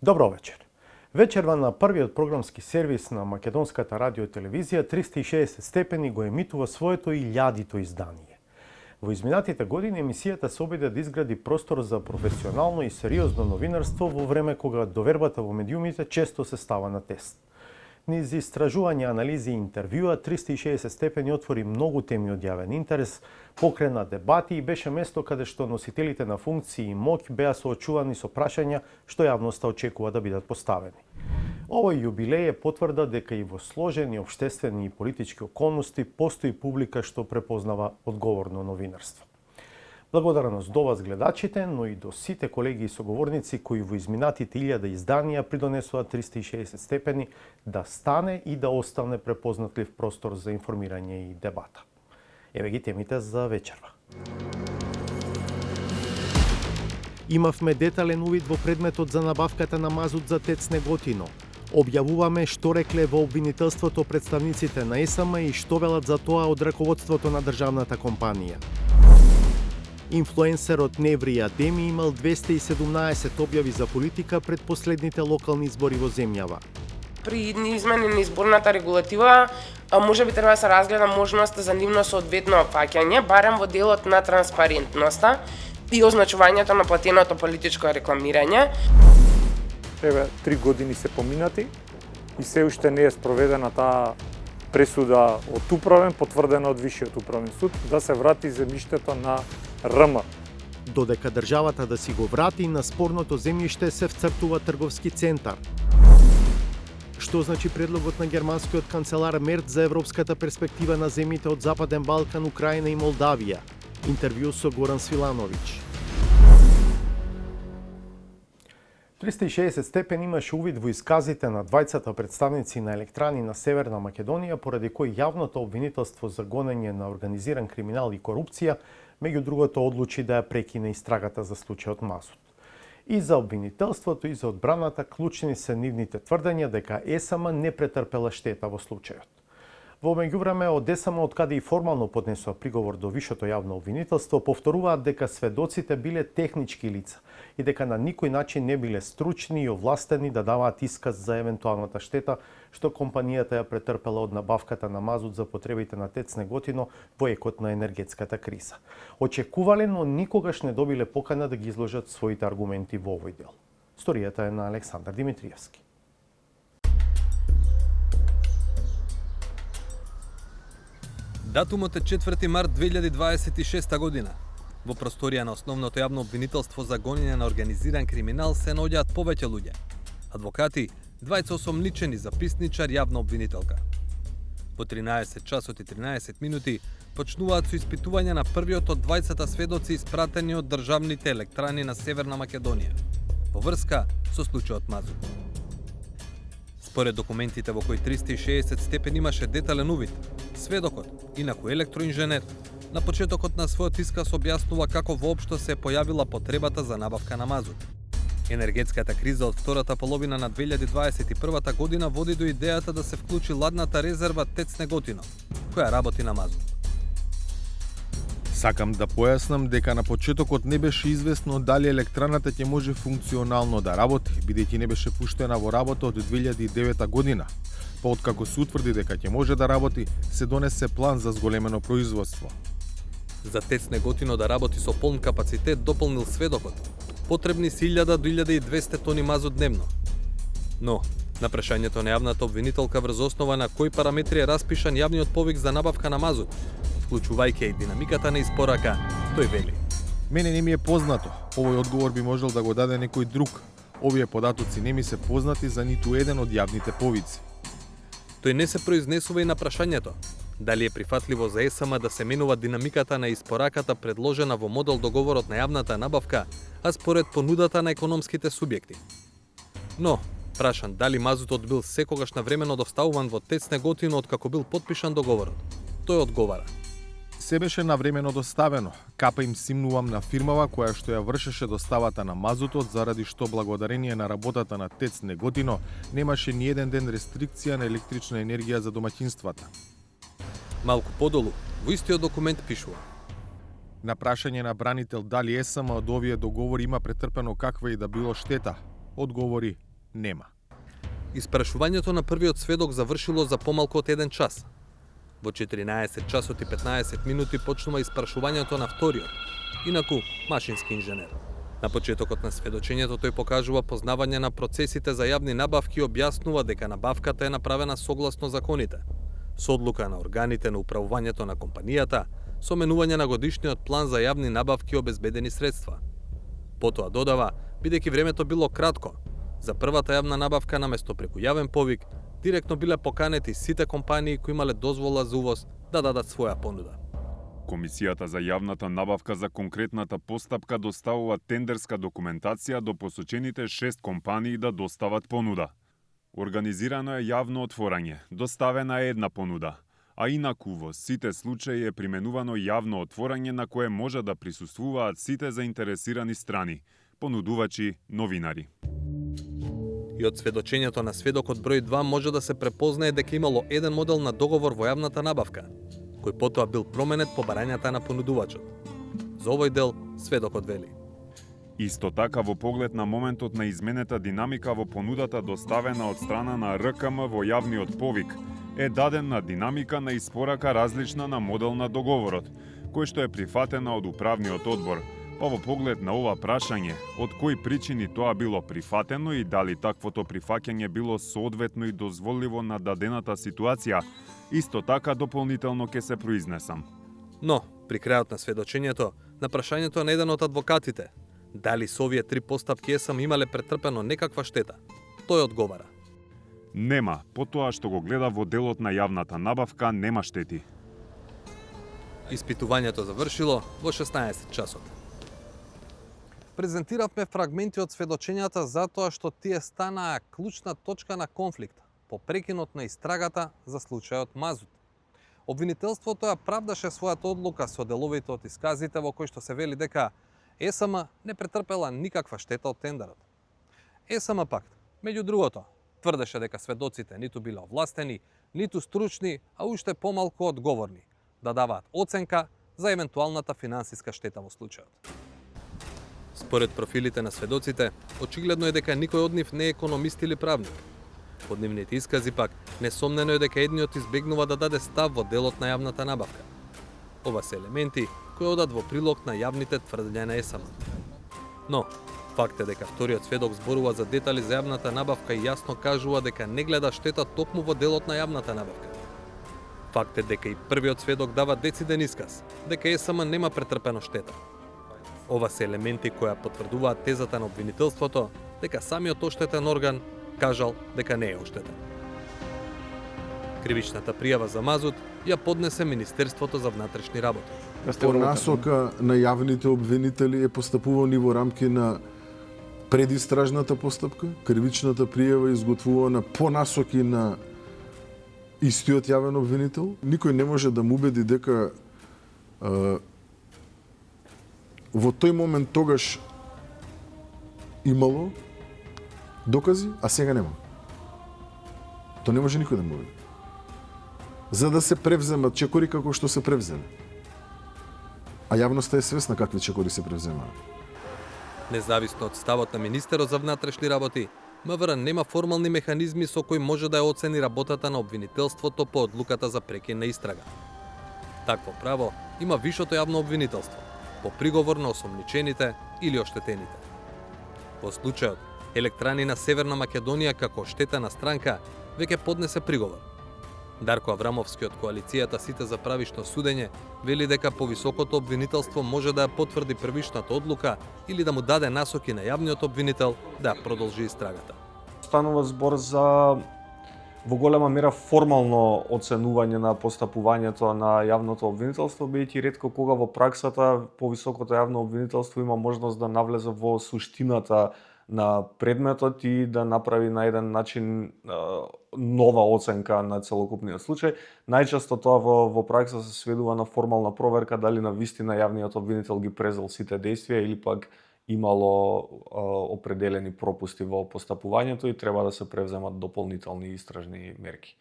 Добро вечер. Вечерва на првиот програмски сервис на македонската радио и телевизија 360 степени го емитува своето 1000-то издание. Во изминатите години емисијата се обиде да изгради простор за професионално и сериозно новинарство во време кога довербата во медиумите често се става на тест. Низ истражувања, анализи и интервјуа 360 степени отвори многу теми од јавен интерес, покрена дебати и беше место каде што носителите на функции и моќ беа соочувани со прашања што јавноста очекува да бидат поставени. Овој јубилеј е потврда дека и во сложени општествени и политички околности постои публика што препознава одговорно новинарство. Благодарност до вас гледачите, но и до сите колеги и соговорници кои во изминатите 1000 изданија придонесуваат 360 степени да стане и да остане препознатлив простор за информирање и дебата. Еве ги темите за вечерва. Имавме детален увид во предметот за набавката на мазут за ТЕЦ Неготино. Објавуваме што рекле во обвинителството представниците на ЕСМ и што велат за тоа од раководството на државната компанија. Инфлуенсерот Неври Адеми имал 217 објави за политика пред последните локални избори во земјава. При измени на изборната регулатива, можеби треба да се разгледа можноста за нивно соодветно опфаќање, барем во делот на транспарентноста и означувањето на платеното политичко рекламирање. Еве 3 години се поминати и се уште не е спроведена таа пресуда од управен, потврдена од Висшиот управен суд, да се врати земјиштето на РМ. Додека државата да си го врати, на спорното земјиште се вцртува трговски центар. Што значи предлогот на германскиот канцелар Мерц за европската перспектива на земјите од Западен Балкан, Украина и Молдавија? Интервју со Горан Свилановиќ. 360 степени имаше увид во исказите на двајцата представници на електрани на Северна Македонија, поради кои јавното обвинителство за гонење на организиран криминал и корупција, меѓу другото, одлучи да ја прекине истрагата за случајот Мазут. И за обвинителството и за одбраната клучни се нивните тврдења дека ЕСМ не претрпела штета во случајот. Во меѓувреме, од ЕСМ, откаде и формално поднесува приговор до Висшето јавно обвинителство, повторуваат дека сведоците биле технички лица и дека на никој начин не биле стручни и овластени да даваат исказ за евентуалната штета што компанијата ја претрпела од набавката на мазут за потребите на ТЕЦ Неготино во екот на енергетската криза. Очекувале, но никогаш не добиле покана да ги изложат своите аргументи во овој дел. Сторијата е на Александар Димитриевски. Датумот е 4 март 2026 година. Во просторија на основното јавно обвинителство за гонење на организиран криминал се наоѓаат повеќе луѓе. Адвокати, двајца осомничени, записничар, јавна обвинителка. По 13 часот и 13 минути почнуваат со испитување на првиот од двајцата сведоци испратени од државните електрани на Северна Македонија во врска со случајот Мазут. Според документите во кои 360 степени имаше детален увид, сведокот, инаку електроинженер, на почетокот на својот исказ објаснува како воопшто се појавила потребата за набавка на мазут. Енергетската криза од втората половина на 2021 година води до идејата да се вклучи ладната резерва ТЕЦ Неготино, која работи на мазут. Сакам да појаснам дека на почетокот не беше известно дали електраната ќе може функционално да работи, бидејќи не беше пуштена во работа од 2009 година. Па откако се утврди дека ќе може да работи, се донесе план за зголемено производство. За ТЕЦ Неготино да работи со полн капацитет, дополнил сведокот, потребни се 1000 до 1200 тони мазут дневно. Но, на прашањето на јавната обвинителка врз основа на кои параметри е распишан јавниот повик за набавка на мазут, вклучувајќи и динамиката на испорака, тој вели: Мене не ми е познато. Овој одговор би можел да го даде некој друг. Овие податоци не ми се познати за ниту еден од јавните повици. Тој не се произнесува и на прашањето дали е прифатливо за ЕСМ да се менува динамиката на испораката предложена во модел договорот на јавната набавка, а според понудата на економските субјекти. Но, прашан дали мазутот бил секогаш навремено доставуван во ТЕЦ Неготино откако бил потпишан договорот, тој одговара: Се беше навремено доставено. Капа им симнувам на фирмава која што ја вршеше доставата на мазутот, заради што благодарение на работата на ТЕЦ Неготино немаше ни еден ден рестрикција на електрична енергија за домаќинствата. Малку подолу, во истиот документ пишува: На прашање на бранител дали ЕСМ од овие договори има претрпено каква и да било штета, одговори: нема. Испрашувањето на првиот сведок завршило за помалку од 1 час. Во 14 часот и 15 минути почнува испрашувањето на вториот, инаку машински инженер. На почетокот на сведочењето тој покажува познавање на процесите за јавни набавки и објаснува дека набавката е направена согласно законите, со одлука на органите на управувањето на компанијата, со менување на годишниот план за јавни набавки и обезбедени средства. Потоа додава, бидејќи времето било кратко, за првата јавна набавка наместо преку јавен повик, директно биле поканети сите компании кои имале дозвола за увоз да дадат своја понуда. Комисијата за јавната набавка за конкретната постапка доставува тендерска документација до посочените 6 компании да достават понуда. Организирано е јавно отворање, доставена е една понуда, а инаку во сите случаи е применувано јавно отворање на кое може да присуствуваат сите заинтересирани страни, понудувачи, новинари. И од сведочењето на сведокот број 2 може да се препознае дека имало еден модел на договор во јавната набавка, кој потоа бил променет по барањата на понудувачот. За овој дел сведокот вели: Исто така во поглед на моментот на изменета динамика во понудата доставена од страна на РКМ во јавниот повик, е дадена динамика на испорака различна на модел на договорот, кој што е прифатена од управниот одбор. Па во поглед на ова прашање, од кои причини тоа било прифатено и дали таквото прифаќање било соодветно и дозволиво на дадената ситуација, исто така дополнително ќе се произнесам. Но, при крајот на сведочењето, на прашањето на еден од адвокатите, дали со овие 3 постапки ЕСМ имале претрпено некаква штета, тој одговара: Нема, по тоа што го гледа во делот на јавната набавка, нема штети. Испитувањето завршило во 16 часот. Презентиравме фрагменти од сведочењата затоа што тие станаа клучна точка на конфликт по прекинот на истрагата за случајот Мазут. Обвинителството ја правдаше својата одлука со деловите од исказите во кои што се вели дека ЕСМ не претрпела никаква штета од тендерот. ЕСМ пак, меѓу другото, тврдеше дека сведоците ниту биле овластени, ниту стручни, а уште помалку одговорни да даваат оценка за евентуалната финансиска штета во случајот. Според профилите на сведоците, очигледно е дека никој од нив не е економист или правник. Од нивните искази пак, несомнено е дека едниот избегнува да даде став во делот на јавната набавка. Ова се елементи кои одат во прилог на јавните тврдења на ЕСМ. Но, факт е дека вториот сведок зборува за детали за јавната набавка и јасно кажува дека не гледа штета токму во делот на јавната набавка. Факт е дека и првиот сведок дава дециден исказ, дека ЕСМ нема претрпено штета. Ова се елементи кои потврдуваат тезата на обвинителството дека самиот оштетен орган кажал дека не е оштетен. Кривичната пријава за Мазут ја поднесе Министерството за внатрешни работи. По насока на јавните обвинители е постапувано во рамки на предистражната постапка, кривичната пријава изготвувана по насоки на истиот јавен обвинител. Никој не може да му убеди дека во тој момент тогаш имало докази, а сега нема. То не може никој да му убеди. За да се превземат чекори како што се превземе. А јавноста е свесна какви чекори се превземаат. Независно од ставот на министерот за внатрешни работи, МВР нема формални механизми со кои може да ја оцени работата на обвинителството по одлуката за прекин на истрага. Такво право има вишото јавно обвинителство, по приговор на осомничените или оштетените. Во случајот, Електрани на Северна Македонија како оштетена странка веќе поднесе приговор. Дарко Аврамовски од коалицијата Сите за правишно судење вели дека повисокото обвинителство може да ја потврди првишната одлука или да му даде насоки на јавниот обвинител да ја продолжи истрагата. Станува збор за во голема мера формално оценување на постапувањето на јавното обвинителство, бидејќи ретко кога во праксата повисокото јавно обвинителство има можност да навлезе во суштината на предметот и да направи на еден начин нова оценка на целокупниот случај. Најчесто тоа во пракса се сведува на формална проверка дали на вистина јавниот обвинител ги презел сите действија или пак имало определени пропусти во постапувањето и треба да се превземат дополнителни истражни мерки.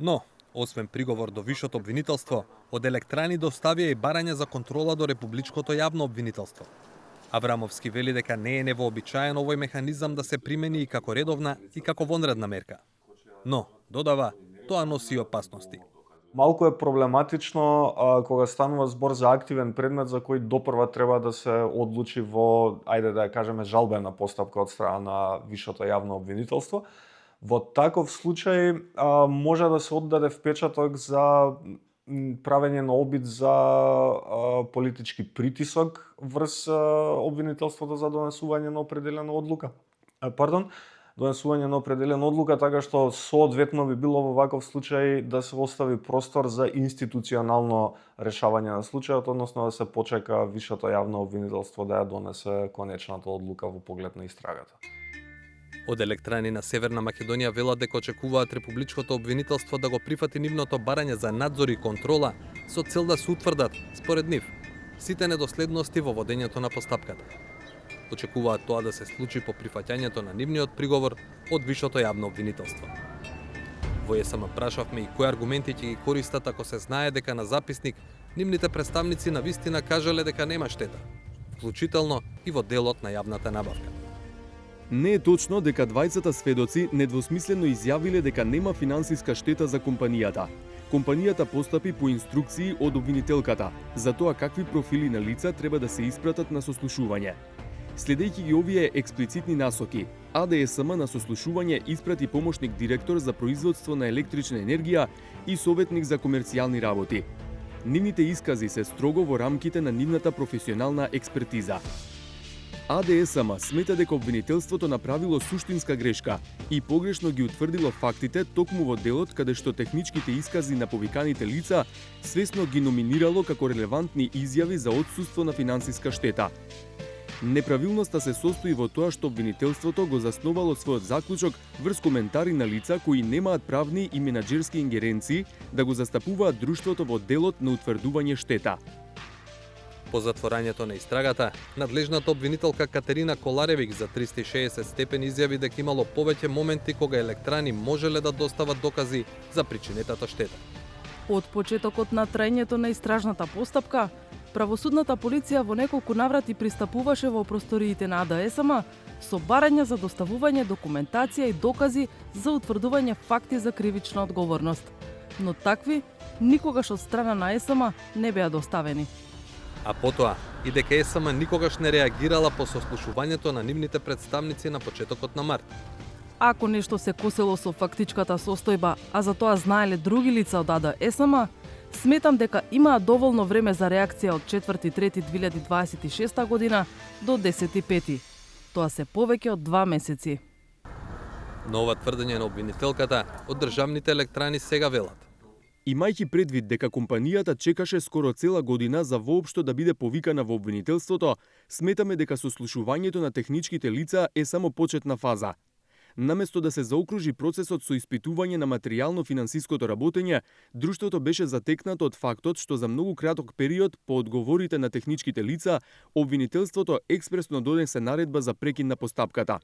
Но, освен приговор до вишото обвинителство, од Електрани доставија и барање за контрола до Републичкото јавно обвинителство. Аврамовски вели дека не е невообичаен овој механизам да се примени и како редовна и како вонредна мерка. Но, додава, тоа носи опасности. Малку е проблематично кога станува збор за активен предмет за кој допрва треба да се одлучи во, ајде да ја кажеме, жалбена постапка од страна на висшето јавно обвинителство. Во таков случај може да се оддаде впечаток за правење на обид за политички притисок врз обвинителството за донесување на определена одлука. Донесување на определена одлука, така што соодветно би било во ваков случај да се остави простор за институционално решавање на случајот, односно да се почека висшето јавно обвинителство да ја донесе конечната одлука во поглед на истрагата. Од електрани на Северна Македонија велат дека очекуваат републичкото обвинителство да го прифати нивното барање за надзор и контрола со цел да се утврдат, според нив, сите недоследности во водењето на постапката. Очекуваат тоа да се случи по прифаќањето на нивниот приговор од висшето јавно обвинителство. Во ЕСМ прашавме и кои аргументи ќе ги користат ако се знае дека на записник нивните представници на вистина кажале дека нема штета, вклучително и во делот на јавната набавка. Не е точно дека двајцата сведоци недвосмислено изјавиле дека нема финансиска штета за компанијата. Компанијата постапи по инструкции од обвинителката за тоа какви профили на лица треба да се испратат на сослушување. Следејќи ги овие експлицитни насоки, АДСМ на сослушување испрати помошник директор за производство на електрична енергија и советник за комерцијални работи. Нивните искази се строго во рамките на нивната професионална експертиза. АДСМ смета дека обвинителството направило суштинска грешка и погрешно ги утврдило фактите токму во делот каде што техничките искази на повиканите лица свесно ги номинирало како релевантни изјави за отсуство на финансиска штета. Неправилноста се состои во тоа што обвинителството го засновало својот заклучок врз коментари на лица кои немаат правни и менаџерски ингеренции да го застапуваат друштвото во делот на утврдување штета. По затворањето на истрагата, надлежната обвинителка Катерина Коларевик за 360 степени изјави дека имало повеќе моменти кога електрани можеле да достават докази за причинетата штета. Од почетокот на траењето на истражната постапка, правосудната полиција во неколку наврати пристапуваше во просториите на АДСМ со барање за доставување документација и докази за утврдување факти за кривична одговорност. Но такви никогаш од страна на ЕСМ не беа доставени. А потоа и дека ЕСМ никогаш не реагирала по сослушувањето на нивните представници на почетокот на март. Ако нешто се косело со фактичката состојба, а за тоа знаеле други лица од АДСМ, сметам дека имаа доволно време за реакција од 4.3.2026 година до 10.5. Тоа се повеќе од 2 месеци. Но ова тврдење на обвинителката од државните електрани сега велат. Имајќи предвид дека компанијата чекаше скоро цела година за воопшто да биде повикана во обвинителството, сметаме дека сослушувањето на техничките лица е само почетна фаза. Наместо да се заокружи процесот со испитување на материјално-финансиското работење, друштвото беше затекнато од фактот што за многу краток период по одговорите на техничките лица, обвинителството експресно донесе наредба за прекин на постапката.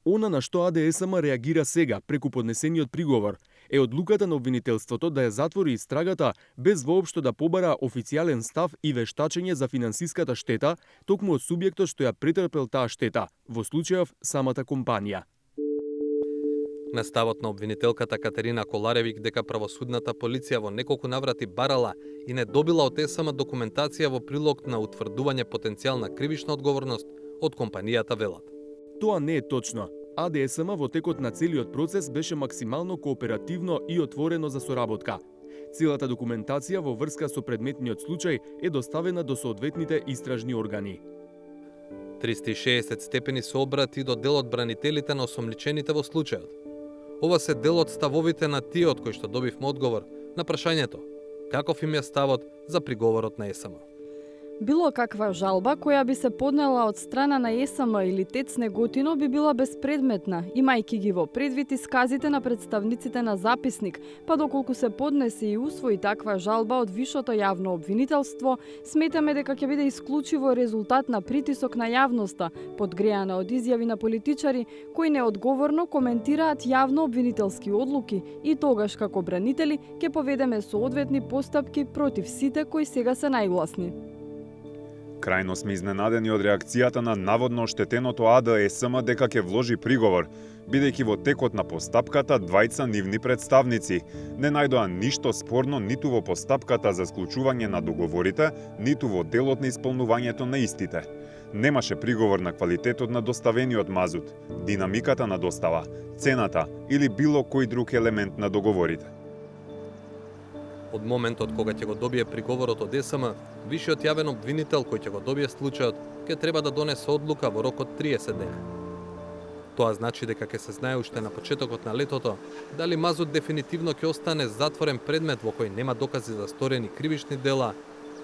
Она на што АДСМ реагира сега преку поднесениот приговор е одлуката на обвинителството да ја затвори истрагата без воопшто да побара официјален став и вештачење за финансиската штета, токму од субјектот што ја претрпел таа штета, во случајов самата компанија. На ставот на обвинителката Катерина Коларевик дека правосудната полиција во неколку наврати барала и не добила од ЕСМ документација во прилог на утврдување потенцијална кривична одговорност од компанијата велат. Тоа не е точно. АДСМ во текот на целиот процес беше максимално кооперативно и отворено за соработка. Целата документација во врска со предметниот случај е доставена до соодветните истражни органи. 360 степени се обрати до дел од бранителите на осомничените во случајот. Ова се дел од ставовите на тие од кои што добивме одговор на прашањето каков им е ставот за приговорот на ЕСМ. Било каква жалба која би се поднела од страна на ЕСМ или ТЕЦ Неготино би била безпредметна, имајќи ги во предвид исказите на представниците на записник, па доколку се поднесе и усвои таква жалба од висшото јавно обвинителство, сметаме дека ќе биде исклучиво резултат на притисок на јавноста, подгреана од изјави на политичари кои неодговорно коментираат јавно обвинителски одлуки и тогаш како бранители ќе поведеме соодветни постапки против сите кои сега се најгласни. Крајно сме изненадени од реакцијата на наводно оштетеното АДСМ дека ќе вложи приговор, бидејќи во текот на постапката двајца нивни представници не најдоа ништо спорно ниту во постапката за склучување на договорите, ниту во делот на исполнувањето на истите. Немаше приговор на квалитетот на доставениот мазут, динамиката на достава, цената или било кој друг елемент на договорите. Од моментот кога ќе го добие приговорот од ДСМ, вишиот јавен обвинител кој ќе го добие случајот ќе треба да донесе одлука во рок од 30 дена. Тоа значи дека ќе се знае уште на почетокот на летото дали мазут дефинитивно ќе остане затворен предмет во кој нема докази за сторени кривични дела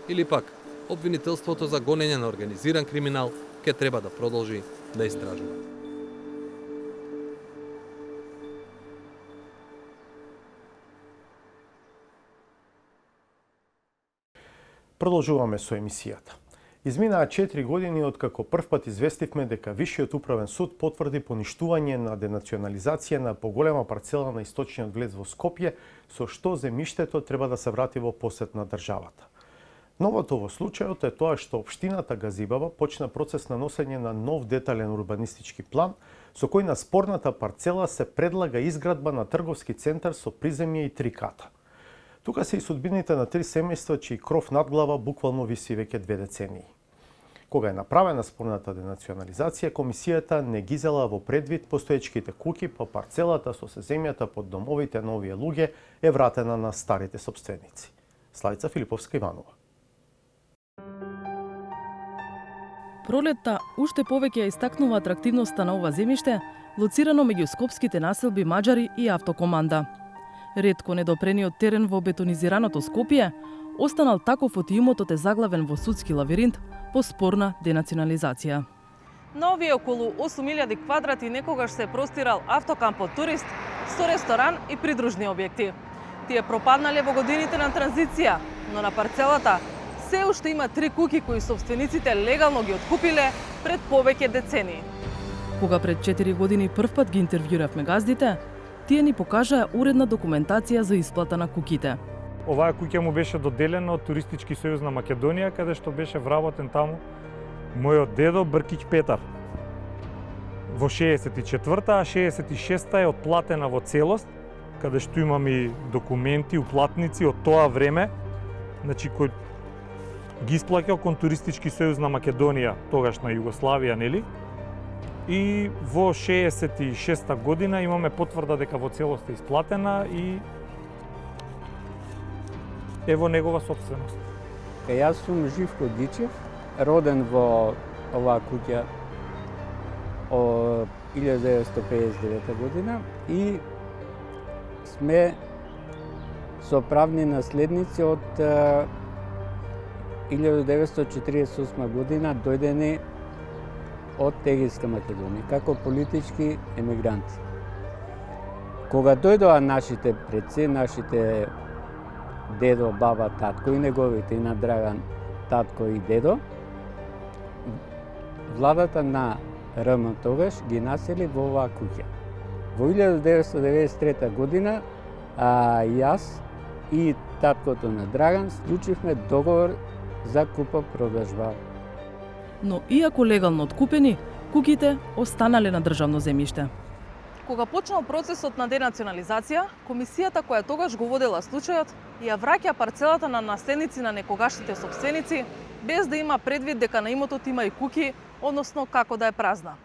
или пак обвинителството за гонење на организиран криминал ќе треба да продолжи да истражува. Продолжуваме со емисијата. Изминаа 4 години откако првпат известивме дека Вишиот управен суд потврди поништување на денационализација на поголема парцела на источниот влез во Скопје, со што земјиштето треба да се врати во посед на државата. Новото во случајот е тоа што општината Газибаба почна процес на носење на нов детален урбанистички план, со кој на спорната парцела се предлага изградба на трговски центар со приземје и 3 ката. Тука се и судбините на 3 семејства чиј кров над глава буквално виси веќе 2 децении. Кога е направена спорната денационализација, комисијата не ги зела во предвид постоечките куќи по парцелата со се земјата под домовите на овие луѓе е вратена на старите сопственици. Славица Филиповска Иванова. Пролетта уште повеќе ја истакнува атрактивноста на ова земјиште, лоцирано меѓу скопските населби Маџари и Автокоманда. Ретко недопрениот терен во бетонизираното Скопје останал таков од имотот е заглавен во судски лавиринт по спорна денационализација. На овие околу 8000 квадрати некогаш се простирал автокампот турист со ресторан и придружни објекти. Тие пропаднале во годините на транзиција, но на парцелата се уште има 3 куќи кои собствениците легално ги откупиле пред повеќе децении. Кога пред 4 години првпат ги интервјуравме газдите, тие ни покажаа уредна документација за исплата на куќите. Оваа куќа му беше доделена од Туристички сојуз на Македонија, каде што беше вработен таму мојот дедо Бркич Петар. Во 64-та, а 66-та е отплатена во целост, каде што имам и документи, уплатници од тоа време, значи кој ги исплаќал кон Туристички сојуз на Македонија, тогаш на Југославија, нели? И во 66-та година имаме потврда дека во целост е исплатена и е во негова сопственост. Јас сум Живко Дичев, роден во оваа куќа од 1959 година и сме соправни наследници од 1948 година дојдени од Егејска Македонија, како политички емигранти. Кога дојдоа нашите предци, нашите дедо, баба, татко и неговите, и на Драган, татко и дедо, владата на РМ тогаш ги насели во оваа куќа. Во 1993 година јас и таткото на Драган склучивме договор за купа-продажба. Но иако легално откупени, куќите останале на државно земјиште. Кога почнал процесот на денационализација, комисијата која тогаш го водела случајот ја враќа парцелата на наследници на некогашните сопственици, без да има предвид дека на имотот има и куќи, односно како да е празна.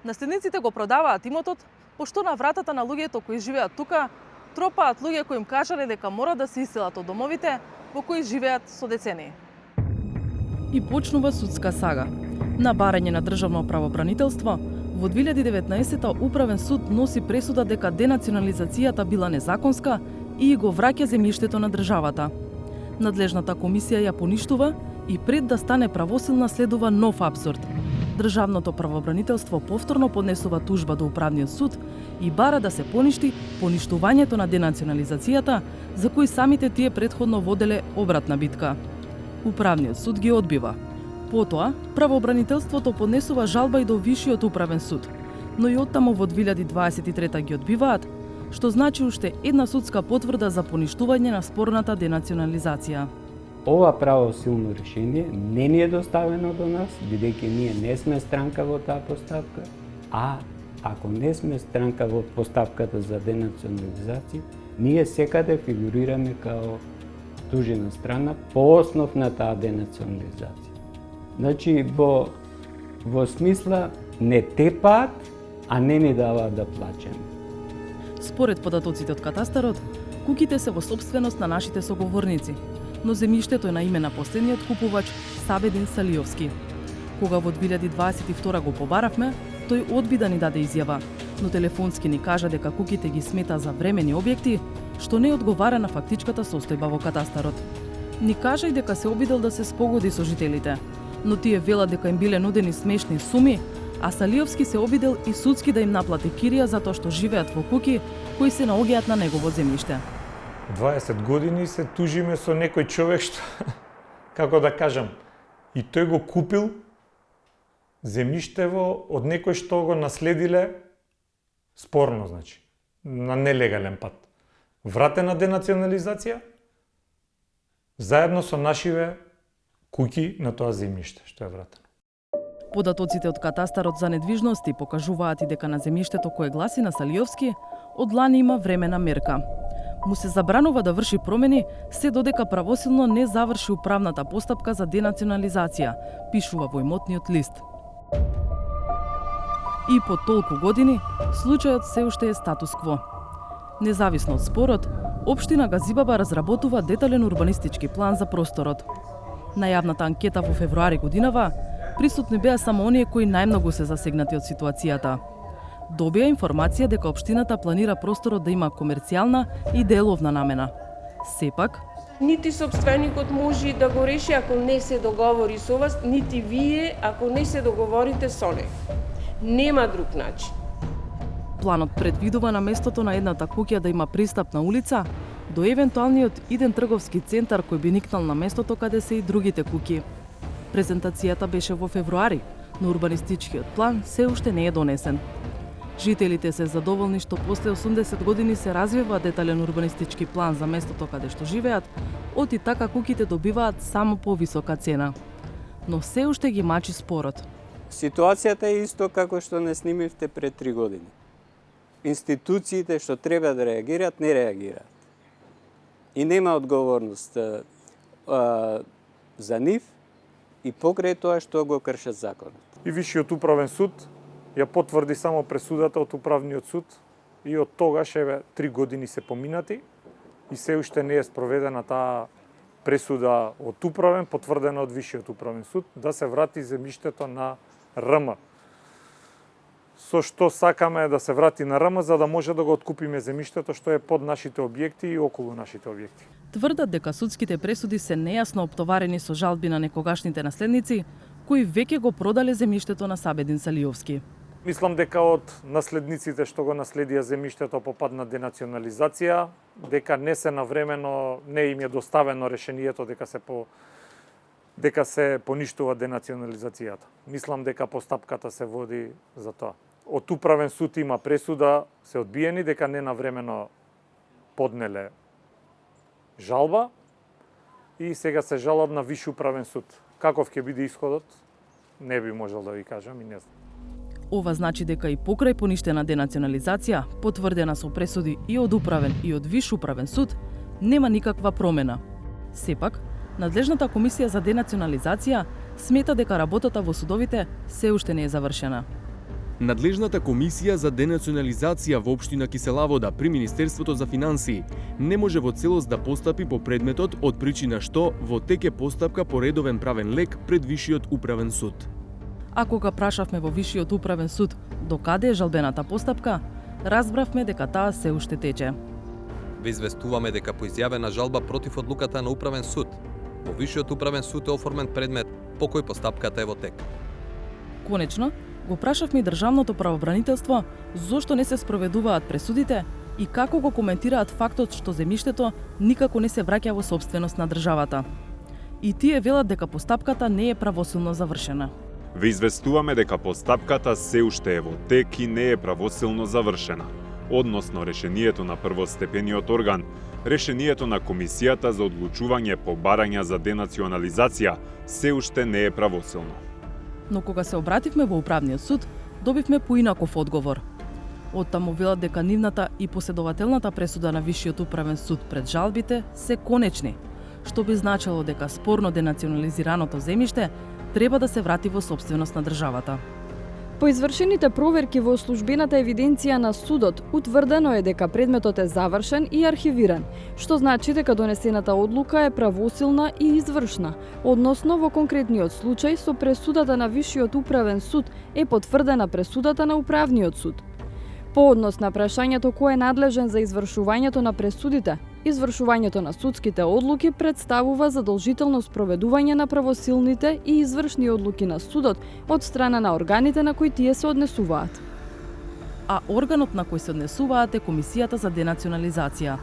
Наследниците го продаваат имотот, пошто на вратата на луѓето кои живеат тука, тропаат луѓе кои им кажале дека мора да се иселат од домовите во кои живеат со децении. И почнува судска сага. На барање на државно правобранителство, во 2019-та Управен суд носи пресуда дека денационализацијата била незаконска и го враќа земјиштето на државата. Надлежната комисија ја поништува и пред да стане правосилна следува нов апсурд. Државното правобранителство повторно поднесува тужба до Управниот суд и бара да се поништи поништувањето на денационализацијата, за кој самите тие претходно воделе обратна битка. Управниот суд ги одбива. Потоа, правообранителството поднесува жалба и до Вишиот управен суд, но и оттаму во 2023 ги одбиваат, што значи уште една судска потврда за поништување на спорната денационализација. ова правосилно решение не ни е доставено до нас, бидејќи ние не сме странка во таа постапка, а ако не сме странка во постапката за денационализација, ние секаде фигурираме као тужена страна по основ на таа денационализација. Значи, во смисла не тепаат, а не ни даваат да плачеме. Според податоците од катастарот, куќите се во сопственост на нашите соговорници, но земјиштето е на име на последниот купувач Сабедин Салиовски. Кога во 2022 го побаравме, тој одби да ни даде изјава, но телефонски ни кажа дека куќите ги смета за времени објекти, што не одговара на фактичката состојба во катастарот. Ни кажа и дека се обидел да се спогоди со жителите, но тие велат дека им биле нудени смешни суми, а Салиовски се обидел и судски да им наплати кирија затоа што живеат во куќи кои се наоѓаат на негово земјиште. 20 години се тужиме со некој човек што, како да кажам, и тој го купил земјиштево од некој што го наследиле спорно, значи, на нелегален пат. Вратена денационализација, заедно со нашиве куќи на тоа земјиште што е вратено. Податоците од катастарот за недвижности покажуваат и дека на земјиштето кое гласи на Салиовски од лани има времена мерка. Му се забранува да врши промени се додека правосилно не заврши управната постапка за денационализација, пишува во имотниот лист. И по толку години, случајот се уште е статус-кво. Независно од спорот, Општина Газибаба разработува детален урбанистички план за просторот. На јавната анкета во февруари годинава, присутни беа само оние кои најмногу се засегнати од ситуацијата. Добија информација дека општината планира просторот да има комерцијална и деловна намена. Сепак, нити сопственикот може да го реши ако не се договори со вас, нити вие ако не се договорите со него. Нема друг начин. Планот предвидува на местото на едната куќа да има пристап на улица до евентуалниот иден трговски центар кој би никнал на местото каде се и другите куќи. Презентацијата беше во февруари, но урбанистичкиот план се уште не е донесен. Жителите се задоволни што после 80 години се развива детален урбанистички план за местото каде што живеат, оти така куќите добиваат само повисока цена. Но се уште ги мачи спорот. Ситуацијата е исто како што не снимивте пред 3 години. Институциите што треба да реагираат, не реагираат. И нема одговорност за нив и покрај тоа што го кршат законот. И Висшиот управен суд ја потврди само пресудата од управниот суд и од тогаш 3 години се поминати и се уште не е спроведена таа пресуда од управен, потврдена од Висшиот управен суд, да се врати земјиштето на РМ. Со што сакаме да се врати на РМ, за да може да го откупиме земјиштето што е под нашите објекти и околу нашите објекти. Тврдат дека судските пресуди се нејасно оптоварени со жалби на некогашните наследници, кои веќе го продале земјиштето на Сабедин Салиовски. Мислам дека од наследниците што го наследија земјиштето по пат на денационализација, дека не се навремено, не им е доставено решението дека се поништува денационализацијата. Мислам дека постапката се води за тоа. Од управен суд има пресуда, се одбиени, дека не навремено поднеле жалба и сега се жалат на Висши управен суд. Каков ќе биде исходот, не би можел да ви кажам и не знам. Ова значи дека и покрај поништена денационализација, потврдена со пресуди и од управен и од Виш управен суд, нема никаква промена. Сепак, надлежната комисија за денационализација смета дека работата во судовите се уште не е завршена. Надлежната комисија за денационализација во општина Киселавода при Министерството за финансии не може во целост да постапи по предметот од причина што во тек е постапка по редовен правен лек пред Вишиот управен суд. А кога прашавме во Вишиот управен суд до каде е жалбената постапка, разбравме дека таа се уште тече. Ве известуваме дека по изјавена жалба против одлуката на управен суд, во Вишиот управен суд е оформен предмет по кој постапката е во тек. Конечно, го прашавме и Државното правобранителство зошто не се спроведуваат пресудите и како го коментираат фактот што земјиштето никако не се враќа во сопственост на државата. И тие велат дека постапката не е правосилно завршена. Ве известуваме дека постапката се уште е во тек и не е правосилно завршена. односно решението на првостепениот орган, решението на Комисијата за одлучување по барања за денационализација, се уште не е правосилно. Но кога се обративме во управниот суд, добивме поинаков одговор. Оттаму велат дека нивната и последователната пресуда на Висшиот управен суд пред жалбите се конечни, што би значило дека спорно денационализираното земјиште треба да се врати во сопственост на државата. По извршените проверки во службената евиденција на судот, утврдено е дека предметот е завршен и архивиран, што значи дека донесената одлука е правосилна и извршна, односно во конкретниот случај со пресудата на Висшиот управен суд е потврдена пресудата на управниот суд. По однос на прашањето кој е надлежен за извршувањето на пресудите, извршувањето на судските одлуки представува задолжително спроведување на правосилните и извршни одлуки на судот од страна на органите на кои тие се однесуваат. А органот на кој се однесуваат е Комисијата за денационализација.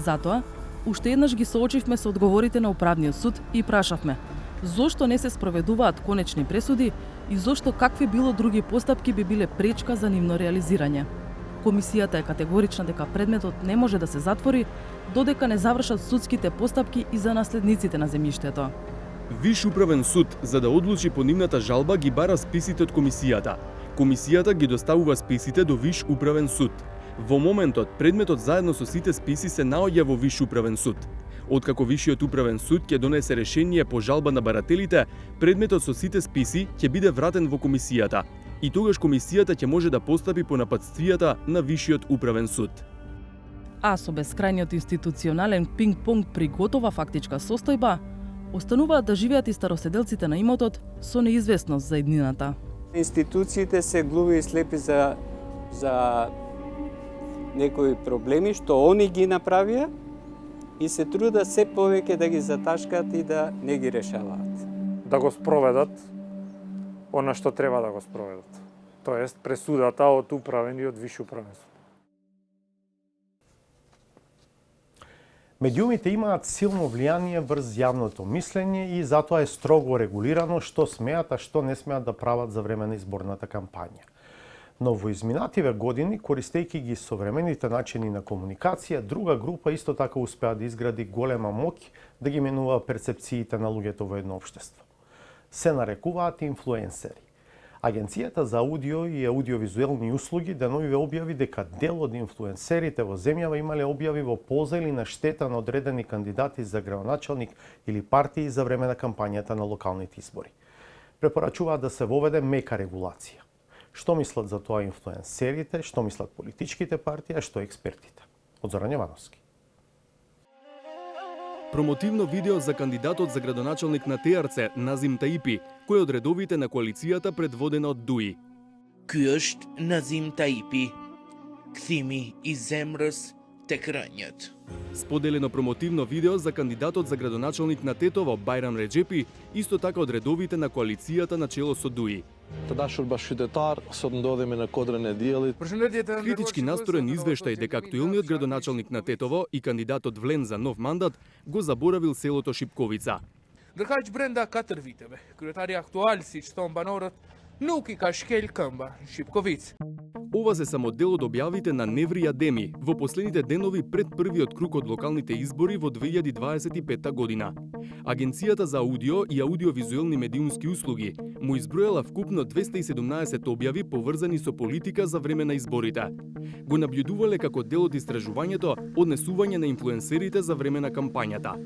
Затоа, уште еднаш ги соочивме со одговорите на управниот суд и прашавме зошто не се спроведуваат конечни пресуди и зошто какви било други постапки би биле пречка за нивно реализирање. Комисијата е категорична дека предметот не може да се затвори додека не завршат судските постапки и за наследниците на земјиштето. Виш управен суд, за да одлучи по нивната жалба, ги бара списите од комисијата. Комисијата ги доставува списите до Виш управен суд. Во моментот, предметот заедно со сите списи се наоѓа во Виш управен суд. Откако Вишиот управен суд ќе донесе решение по жалба на барателите, предметот со сите списи ќе биде вратен во комисијата. И тогаш комисијата ќе може да постапи по напатствијата на Вишиот управен суд. А со бескрајниот институционален пинг-понг при готова фактичка состојба, остануваат да живеат и староседелците на имотот со неизвестност за иднината. Институциите се глуви и слепи за некои проблеми што они ги направија и се трудат се повеќе да ги заташкаат и да не ги решаваат. Да го спроведат она што треба да го спроведат. Тоест пресудата од управениот Виш управен суд. Медиумите имаат силно влијание врз јавното мислење и затоа е строго регулирано што смеат, а што не смеат да прават за време на изборната кампања. Но во изминативе години, користејќи ги современите начини на комуникација, друга група исто така успеа да изгради голема моќ да ги менува перцепциите на луѓето во едно општество. Се нарекуваат инфлуенсери. Агенцијата за аудио и аудиовизуелни услуги деновиве објави дека дел од инфлуенсерите во земјава имале објави во полза или на штета на одредени кандидати за градоначалник или партии за време на кампањата на локалните избори. Препорачуваат да се воведе мека регулација. Што мислат за тоа инфлуенсерите, што мислат политичките партии, а што експертите? Од Зоран Јовановски. Промотивно видео за кандидатот за градоначалник на ТРЦ, Назим Таипи, кој од редовите на коалицијата предводена од ДУИ. Ky është Nazim Taipi. Kthimi I zemrës tek rënjët. Споделено промотивно видео за кандидатот за градоначалник на Тетово, Бајрам Реџепи, исто така од редовите на коалицијата на чело со ДУИ. Të dashur bashkëqytetar, sot ndodhemi në kodrën e diellit. Критички настроен извештај дека актуелниот градоначалник на Тетово и кандидатот влен за нов мандат го заборавил селото Шипковица. Ndërkaq brenda 4 viteve, kryetari aktual, siç thon banorët, nuk I ka shkel këmba në Shipkovicë. Ова се само дел од објавите на Неври Адеми во последните денови пред првиот круг од локалните избори во 2025 година. Агенцијата за аудио и аудиовизуелни медиумски услуги му избројала вкупно 217 објави поврзани со политика за време на изборите. Го наблюдувале како дел од истражувањето однесување на инфлуенсерите за време на кампањата.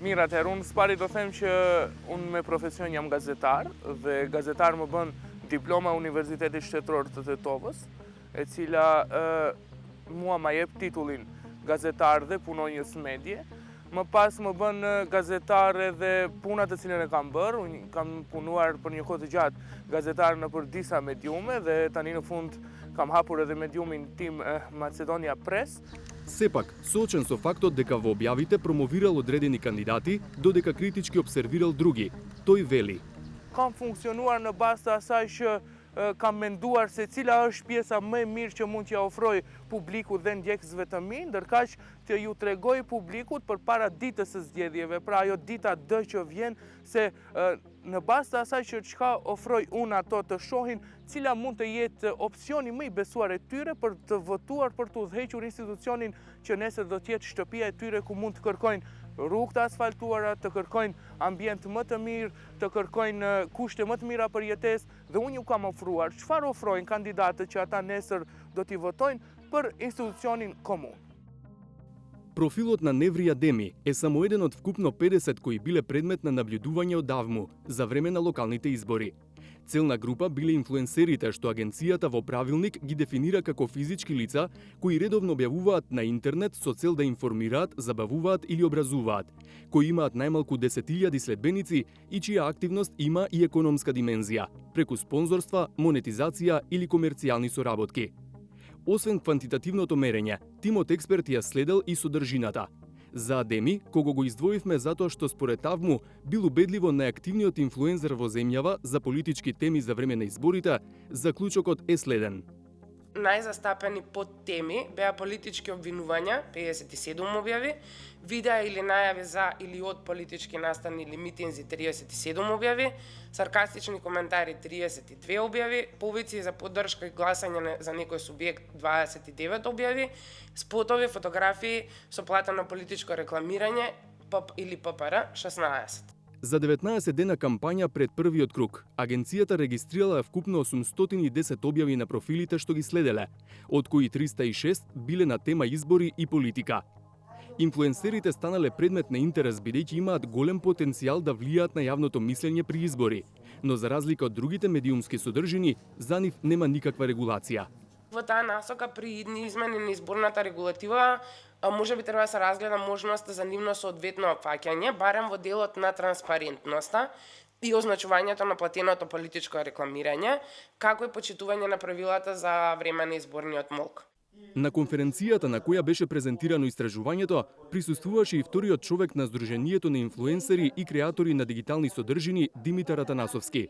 Mirë, atëherë unë spari do them që unë me profesion jam gazetar dhe gazetar më bën diploma Universitetit Shtetëror të Tetovës, e cila mua ma jep titullin gazetar dhe punonjës medje. Më pas më bën gazetar edhe punat të cilën e kam bërë. Unë kam punuar për një kohë të gjatë gazetar në për disa mediume dhe tani në fund kam hapur edhe mediumin tim Macedonia Press. Сепак, соочен со фактот дека во објавите промовирал одредени кандидати, додека критички обсервирал други, тој вели: Kam funksionuar në bazë të asaj që kam menduar se cila është pjesa më e mirë që mund t'ja ofroj publikut dhe ndjekësve të mi, ndërkaq të ju tregoj publikut përpara ditës së zgjedhjeve, pra ajo dita D që vjen, se në bazë të asaj që çka ofroj unë ato të shohin cila mund të jetë opsioni më i besuar e tyre për të votuar për të udhëhequr institucionin që nesër do të jetë shtëpia e tyre ku mund të kërkojnë rrugë të asfaltuara, të kërkojnë ambient më të mirë, të kërkojnë kushte më të mira për jetesë dhe unë ju kam ofruar çfarë ofrojnë kandidatët që ata nesër do t'i votojnë për institucionin komun. Профилот на Неврија Деми е само еден од вкупно 50 кои биле предмет на наблюдување од давму за време на локалните избори. Целна група биле инфлуенсерите што агенцијата во правилник ги дефинира како физички лица кои редовно објавуваат на интернет со цел да информираат, забавуваат или образуваат, кои имаат најмалку 10.000 следбеници и чија активност има и економска димензија, преку спонзорства, монетизација или комерцијални соработки. Освен квантитативното мерење, тимот експерти ја следел и содржината. За Адеми, кого го издвоивме затоа што според Авму бил убедливо најактивниот инфлуензер во земјава за политички теми за време на изборите, заклучокот е следен. Најзастапени подтеми беа политички обвинувања, 57 објави, видеа или најави за или од политички настани или митинзи, 37 објави, саркастични коментари, 32 објави, повици за поддршка и гласање за некој субјект, 29 објави, спотови, фотографии со платено политичко рекламирање или ППР, 16. За 19 дена кампања пред првиот круг, агенцијата регистрирала вкупно 810 објави на профилите што ги следеле, од кои 306 биле на тема избори и политика. Инфлуенсерите станале предмет на интерес бидејќи имаат голем потенцијал да влијаат на јавното мислење при избори, но за разлика од другите медиумски содржини, за нив нема никаква регулација. Во таа насока при идни измени на изборната регулатива може би треба да се разгледа можноста за нивно соодветно опфаќање, барем во делот на транспарентноста и означувањето на платеното политичко рекламирање, како и почитување на правилата за време на изборниот молк. На конференцијата на која беше презентирано истражувањето, присуствуваше и вториот човек на Сдруженијето на инфлуенсери и креатори на дигитални содржини Димитар Атанасовски.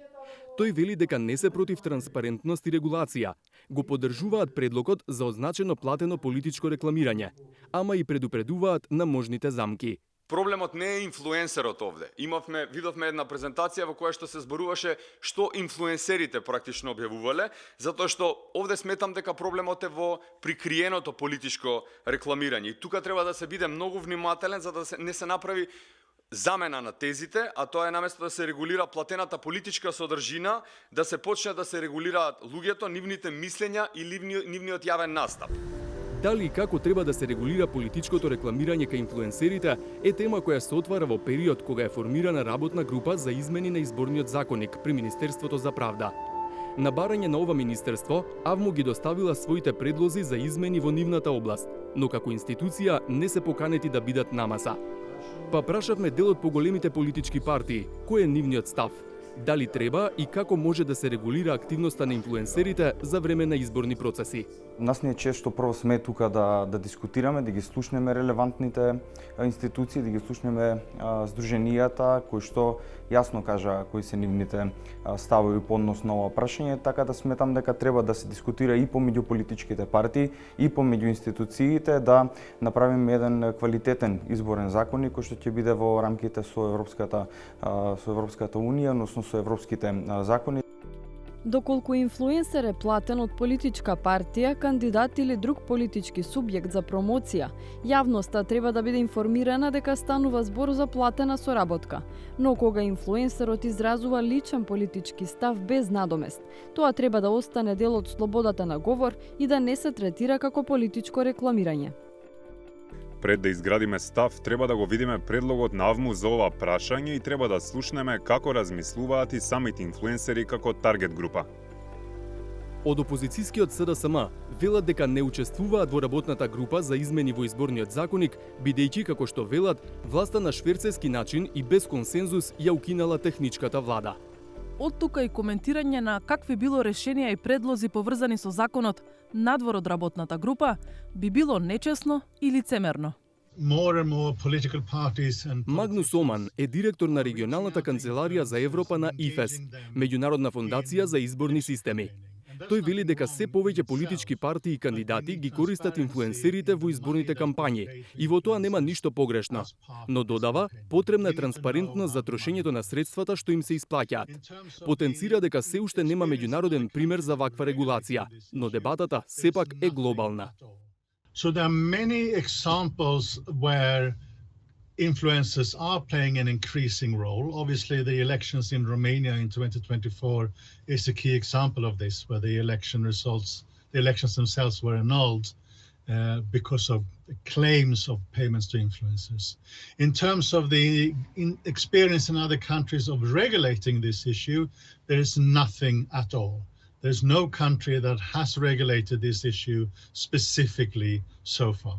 Тој вели дека не се против транспарентност и регулација, го поддржуваат предлогот за означено платено политичко рекламирање, ама и предупредуваат на можните замки. Проблемот не е инфлуенсерот овде. Видовме една презентација во која што се зборуваше што инфлуенсерите практично објавувале, затоа што овде сметам дека проблемот е во прикриеното политичко рекламирање. И тука треба да се биде многу внимателен за да не се направи замена на тезите, а тоа е наместо да се регулира платената политичка содржина, да се почне да се регулираат луѓето, нивните мислења и нивниот јавен настап. Дали и како треба да се регулира политичкото рекламирање кај инфлуенсерите е тема која се отвара во период кога е формирана работна група за измени на изборниот законник при Министерството за правда. На барање на ова министерство, Авму ги доставила своите предлози за измени во нивната област, но како институција не се поканети да бидат намаса. Па прашавме дел од поголемите политички партии, кој е нивниот став? Дали треба и како може да се регулира активноста на инфлуенсерите за време на изборни процеси? Нас не е често прво сме тука да дискутираме, да ги слушнеме релевантните институции, да ги слушнеме здруженијата кои што јасно кажа кои се нивните ставови по однос на ова прашање, така да сметам дека треба да се дискутира и помеѓу политичките партии и помеѓу институциите да направиме еден квалитетен изборен законник кој што ќе биде во рамките со Европската унија, односно со европските закони. Доколку инфлуенсер е платен од политичка партија, кандидат или друг политички субјект за промоција, јавноста треба да биде информирана дека станува збор за платена соработка. Но кога инфлуенсерот изразува личен политички став без надомест, тоа треба да остане дел од слободата на говор и да не се третира како политичко рекламирање. Пред да изградиме став, треба да го видиме предлогот на Авму за ова прашање и треба да слушнеме како размислуваат и самите инфлуенсери како таргет група. Од опозицијскиот СДСМ велат дека не учествуваат во работната група за измени во изборниот законник, бидејќи, како што велат, власта на шверцески начин и без консензус ја укинала техничката влада. Од тука и коментирање на какви било решенија и предлози поврзани со законот надвор од работната група би било нечесно и лицемерно. Магнус Оман е директор на регионалната канцеларија за Европа на ИФЕС, меѓународна фондација за изборни системи. Тој вели дека се повеќе политички партии и кандидати ги користат инфлуенсерите во изборните кампањи и во тоа нема ништо погрешно. Но додава, потребна е транспарентност за трошењето на средствата што им се исплаќаат. Потенцира дека се уште нема меѓународен пример за ваква регулација, но дебатата сепак е глобална. So there are many examples where influencers are playing an increasing role. Obviously, the elections in Romania in 2024 is a key example of this, where the elections themselves were annulled because of claims of payments to influencers. In terms of the experience in other countries of regulating this issue, there is nothing at all. There's no country that has regulated this issue specifically so far.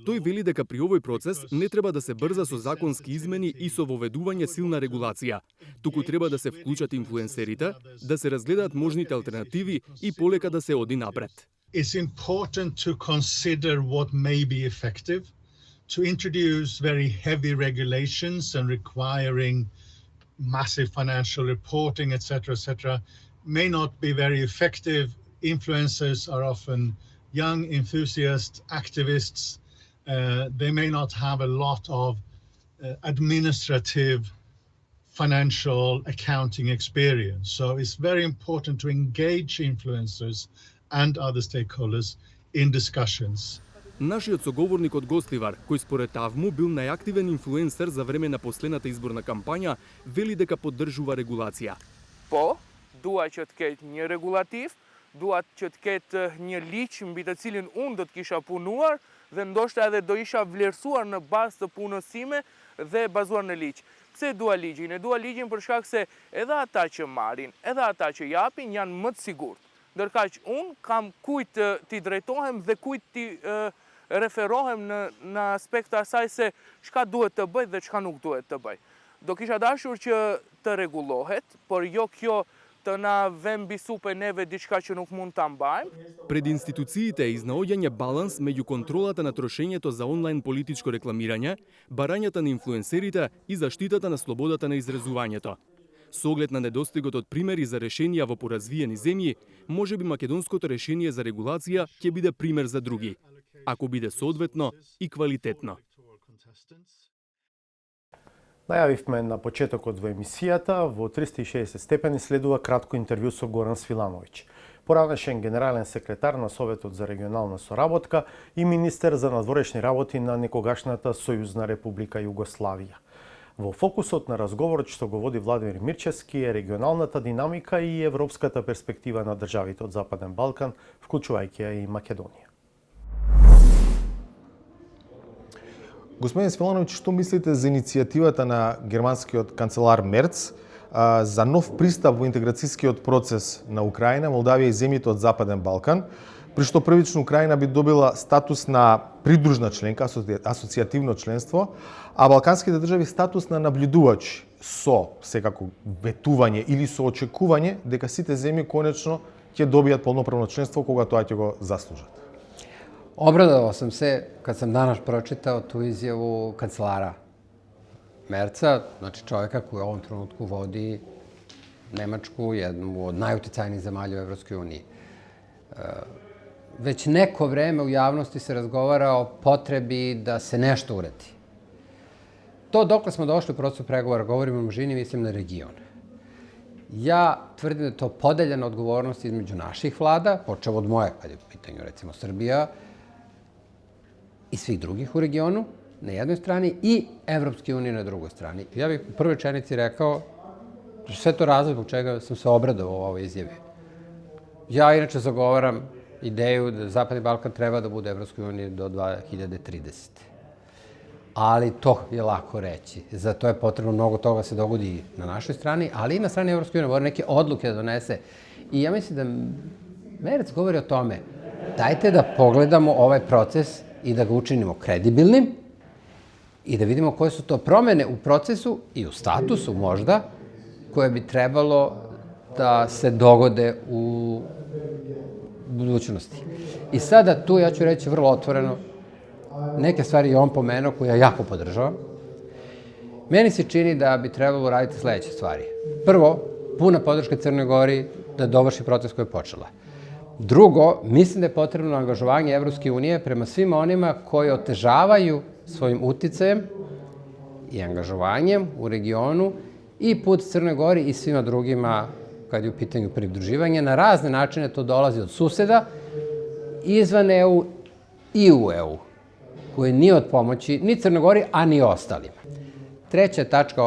Тој вели дека при овој процес не треба да се брза со законски измени и со воведување силна регулација, туку треба да се вклучат инфлуенсерите, да се разгледаат можните алтернативи и полека да се оди напред. It's important to consider what may be effective, to introduce very heavy regulations and requiring massive financial reporting, etc., may not be very effective. Influencers are often young enthusiasts, activists. They may not have a lot of administrative, financial, accounting experience. So it's very important to engage influencers and other stakeholders in discussions. Нашиот соговорник од Гостивар, кој според АВМУ бил најактивен инфлуенсер за време на последната изборна кампања, вели дека поддржува регулација. Dua që të ketë një regulativ, dua që të ketë një ligj mbi të cilin unë do të kisha punuar dhe ndoshta edhe do isha vlerësuar në bazë të punës time dhe bazuar në ligj. Pse dua ligjin? E dua ligjin për shkak se edhe ata që marrin, edhe ata që japin janë më të sigurt. Ndërkaq unë kam kujt t'i drejtohem dhe kujt t'i referohem në aspekt asaj se çka duhet të bëj dhe çka nuk duhet të bëj. Do kisha dashur që të rregullohet, por jo kjo të na vëm mbi supë neve diçka që nuk mund ta mbajmë. Пред институциите е изнаоѓање баланс меѓу контролата на трошењето за онлайн политичко рекламирање, барањата на инфлуенсерите и заштитата на слободата на изразувањето. Со оглед на недостигот од примери за решенија во поразвиени земји, можеби македонското решение за регулација ќе биде пример за други, ако биде соодветно и квалитетно. Најавивме на почетокот во емисијата, во 360 степени следува кратко интервју со Горан Свилановиќ, поранешен генерален секретар на Советот за регионална соработка и министер за надворешни работи на некогашната Сојузна република Југославија. Во фокусот на разговорот што го води Владимир Мирчевски е регионалната динамика и европската перспектива на државите од Западен Балкан, вклучувајќи ја и Македонија. Господин Свилановиќ, што мислите за иницијативата на германскиот канцелар Мерц за нов пристап во интеграцијскиот процес на Украина, Молдавија и земјите од Западен Балкан, при што првично Украина би добила статус на придружна членка, асоцијативно членство, а балканските држави статус на наблюдувач со секако ветување или со очекување дека сите земји конечно ќе добијат полноправно членство кога тоа ќе го заслужат. Обрадовao sam se kad sam danas pročitao tu izjavu kancelara Merca, znači čovjeka koji u ovom trenutku vodi Nemačku, jednu od najuticajnijih zemalja u Evropskoj uniji. Već neko vreme u javnosti se razgovara o potrebi da se nešto uradi. To dokle smo došli u procesu pregovora, govorimo o množini, mislim na region. Ja tvrdim da je to podeljena odgovornost između naših vlada, počev od moje, kad je u pitanju recimo Srbija, i svih drugih u regionu, na jednoj strani, i Evropske unije na drugoj strani. Ja bih u prvoj rečenici rekao, sve to razlog zbog čega sam se obradovao u ovoj izjavi. Ja inače zagovaram ideju da Zapadni Balkan treba da bude Evropskoj uniji do 2030. Ali to je lako reći. Za to je potrebno mnogo toga se dogodi na našoj strani, ali i na strani Evropske unije. Mora neke odluke da donese. I ja mislim da Merec govori o tome. Dajte da pogledamo ovaj proces i da ga učinimo kredibilnim i da vidimo koje su to promene u procesu i u statusu možda koje bi trebalo da se dogode u budućnosti. I sada tu ja ću reći vrlo otvoreno neke stvari je on pomenuo koje ja jako podržavam. Meni se čini da bi trebalo raditi sledeće stvari. Prvo, puna podrška Crnoj Gori da dovrši proces koji je počela. Drugo, mislim da je potrebno angažovanje Evropske unije prema svima onima koji otežavaju svojim uticajem i angažovanjem u regionu i put Crnoj Gori i svima drugima kad je u pitanju pridruživanje. Na razne načine to dolazi od suseda, izvan EU i u EU, koji nije od pomoći ni Crnoj Gori, a ni ostalima. Treća tačka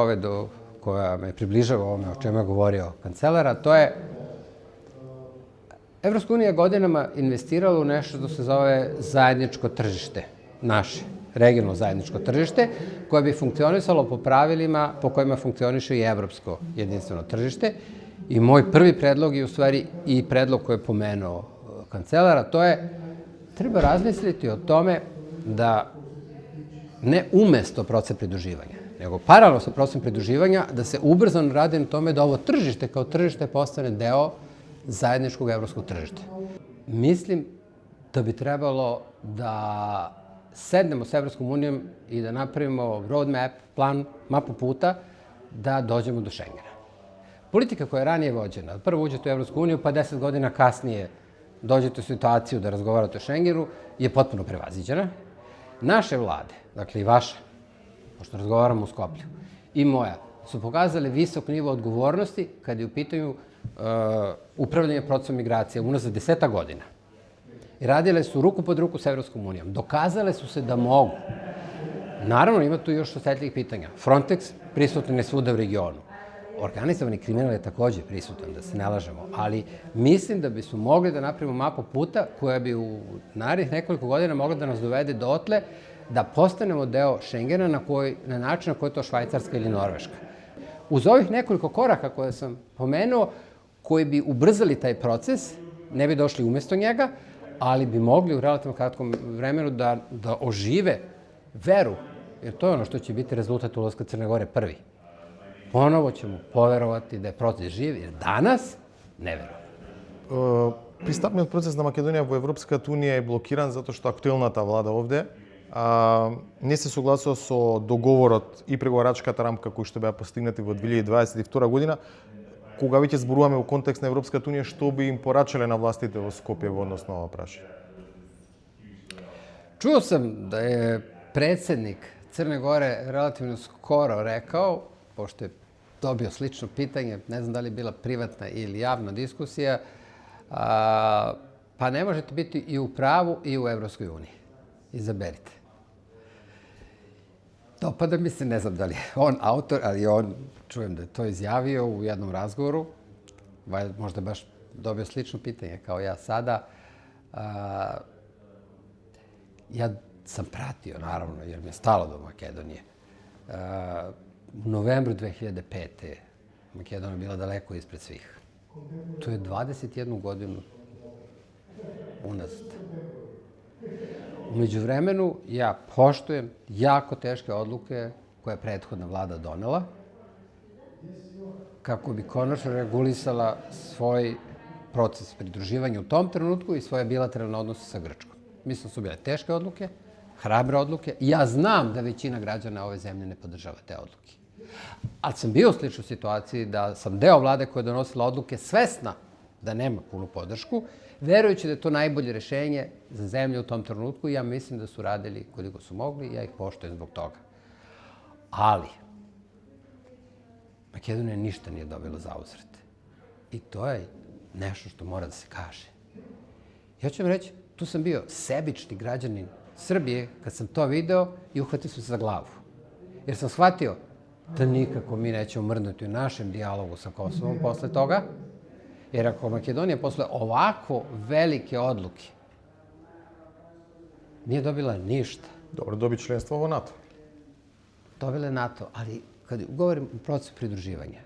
koja me približava ovome o čemu je govorio kancelara, to je Evropska unija godinama investirala u nešto što se zove zajedničko tržište, naše, regionalno zajedničko tržište, koje bi funkcionisalo po pravilima po kojima funkcioniše i evropsko jedinstveno tržište. I moj prvi predlog je u stvari i predlog koji je pomenuo kancelara, to je treba razmisliti o tome da ne umesto procesa pridruživanja, nego paralelno sa procesom pridruživanja, da se ubrzano radi na tome da ovo tržište kao tržište postane deo zajedničkog evropskog tržišta. Mislim da bi trebalo da sednemo s Evropskom unijom i da napravimo roadmap, plan, mapu puta, da dođemo do Schengena. Politika koja je ranije vođena, prvo uđete u Evropsku uniju, pa 10 godina kasnije dođete u situaciju da razgovarate o Schengenu, je potpuno prevaziđena. Naše vlade, dakle i vaša, pošto razgovaramo u Skoplju, i moja, su pokazali visok nivo odgovornosti kad je u pitanju upravljanje procesom migracije unazad 10 godina. I radile su ruku pod ruku s Evropskom unijom. Dokazale su se da mogu. Naravno, ima tu još osetljivih pitanja. Frontex prisutan je svuda u regionu. Organizovani kriminal je takođe prisutan, da se ne lažemo, ali mislim da bismo mogli da napravimo mapu puta koja bi u narednih nekoliko godina mogla da nas dovede dotle da postanemo deo Schengena na način na koji je to Švajcarska ili Norveška. Uz ovih nekoliko koraka koje sam pomenuo, koji bi ubrzali taj proces, ne bi došli umesto njega, ali bi mogli u relativno kratkom vremenu da ožive veru, jer to je ono što će biti rezultat ulaska Crne Gore prvi. Ponovo ćemo poverovati da je proces živ, jer danas ne verujemo. Пристапниот процес на Македонија во Европската Унија е блокиран затоа што актуелната влада овде не се согласува со договорот и преговарачката рамка кои што беа постигнати во 2022 година. Кога веќе зборуваме во контекст на Европската Унија, што би им порачале на властите во Скопје во однос на ова прашање? Čuo sam da je predsednik Crne Gore relativno skoro rekao, pošto je dobio slično pitanje, ne znam da li je bila privatna ili javna diskusija, pa ne možete biti i u pravu i u Evropskoj uniji. Izaberite. Dopada mi se, ne znam da li je on autor, ali on, čujem da je to izjavio u jednom razgovoru, možda baš dobio slično pitanje kao ja sada. Ja sam pratio, naravno, jer mi je stalo do Makedonije. U novembru 2005. Makedonija bila daleko ispred svih. To je 21 godinu unazad. U međuvremenu ja poštujem jako teške odluke koje je prethodna vlada donela kako bi konačno regulisala svoj proces pridruživanja u tom trenutku i svoje bilateralne odnose sa Grčkom. Mislim su bile teške odluke, hrabre odluke. Ja znam da većina građana ove zemlje ne podržava te odluke. Ali sam bio u sličnoj situaciji da sam deo vlade koja je donosila odluke svesna da nema punu podršku, verujući da je to najbolje rešenje za zemlju u tom trenutku i ja mislim da su radili koliko su mogli i ja ih poštujem zbog toga. Ali, Makedonija ništa nije dobila za uzvrat. I to je nešto što mora da se kaže. Ja ću vam reći, tu sam bio sebični građanin Srbije kad sam to video i uhvatio sam se za glavu. Jer sam shvatio da nikako mi nećemo mrdnuti u našem dijalogu sa Kosovom posle toga, jer ako Makedonija posle ovako velike odluke nije dobila ništa. Dobro, dobi členstvo vo NATO. Dobila je NATO, ali kad govorim o procesu pridruživanja,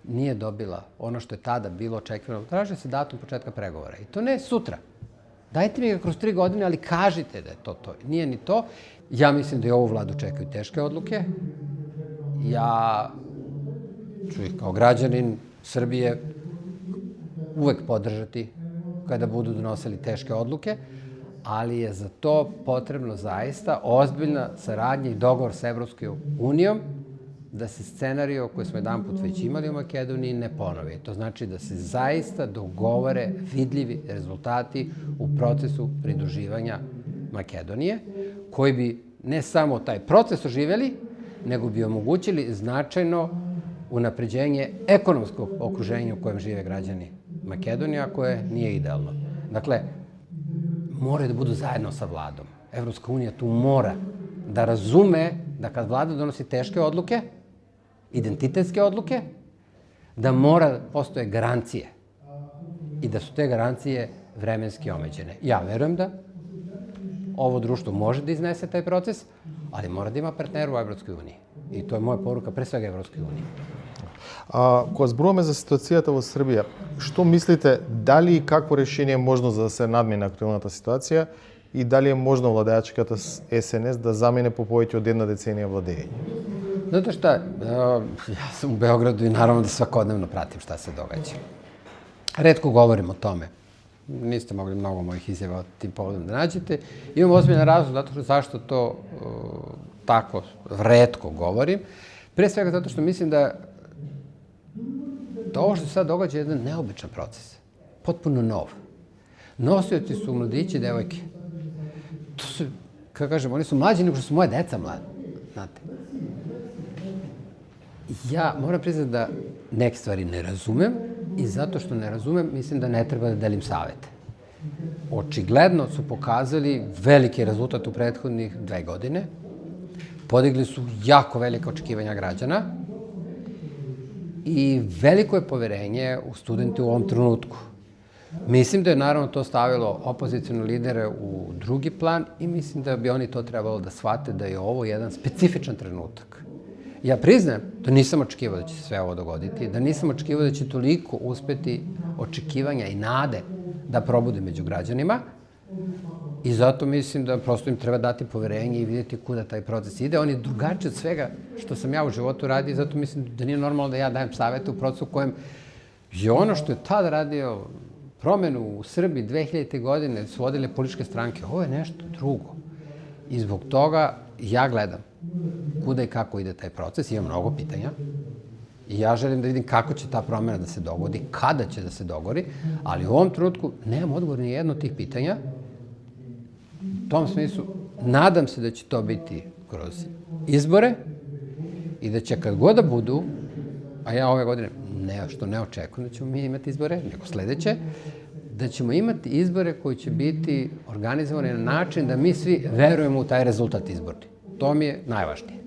nije dobila ono što je tada bilo očekivano. Traži se datum početka pregovora. I to ne sutra. Dajte mi ga kroz 3 godine, ali kažite da je to to. Nije ni to. Ja mislim da i ovu vladu čekaju teške odluke. Ja ću ih kao građanin Srbije uvek podržati kada budu donosili teške odluke, ali je za to potrebno zaista ozbiljna saradnja i dogovor sa Evropskom unijom da se scenario koji smo jedan put već imali u Makedoniji ne ponovi. To znači da se zaista dogovore vidljivi rezultati u procesu pridruživanja Makedonije, koji bi ne samo taj proces oživjeli, nego bi omogućili značajno unapređenje ekonomskog okruženja u kojem žive građani Makedonije, a koje nije idealno. Dakle, moraju da budu zajedno sa vladom. Evropska unija tu mora da razume da kad vlada donosi teške odluke, identitetske odluke, da mora da postoje garancije i da su te garancije vremenski omeđene. Ja verujem da ovo društvo može da iznese taj proces, ali mora da ima partnera u Evropskoj uniji. I to je moja poruka pre svega Evropskoj uniji. Кога зборуваме за ситуацијата во Србија, што мислите, дали и какво решение е можно за да се надмине актуелната ситуација и дали е можно владеачката СНС да замине по повеќе од една деценија владење? Znate šta, ja sam u Beogradu i naravno da svakodnevno pratim šta se događa. Retko govorim o tome. Niste mogli mnogo mojih izjava o tim povodom da nađete. Imam ozbiljan razlog zašto to tako retko govorim. Pre svega zato što mislim da ovo što se sad događa je jedan neobičan proces. Potpuno nov. Nosioci su mladići i devojke. To su, kako kažem, oni su mlađi nego što su moje deca mlade. Znate. Ja moram priznati da neke stvari ne razumem i zato što ne razumem mislim da ne treba da delim savete. Očigledno su pokazali veliki rezultat u prethodnih 2 godine. Podigli su jako velike očekivanja građana i veliko je poverenje u studente u ovom trenutku. Mislim da je naravno to stavilo opozicione lidere u drugi plan i mislim da bi oni to trebalo da shvate da je ovo jedan specifičan trenutak. Ja priznajem da nisam očekivao da će se sve ovo dogoditi, da nisam očekivao da će toliko uspeti očekivanja i nade da probude među građanima i zato mislim da prosto im treba dati poverenje i vidjeti kuda taj proces ide. On je drugačiji od svega što sam ja u životu radio i zato mislim da nije normalno da ja dajem savete u procesu u kojem je ono što je tada radio promenu u Srbiji 2000. godine su vodile političke stranke. Ovo je nešto drugo. I zbog toga ja gledam kuda i kako ide taj proces. Imam mnogo pitanja. I ja želim da vidim kako će ta promena da se dogodi, kada će da se dogodi, ali u ovom trenutku nemam odgovor ni jedno od tih pitanja. U tom smislu, nadam se da će to biti kroz izbore i da će kad god da budu, a ja ove godine što ne očekujem da ćemo mi imati izbore, nego sledeće, da ćemo imati izbore koji će biti organizovani na način da mi svi verujemo u taj rezultat izborni. To mi je najvažnije.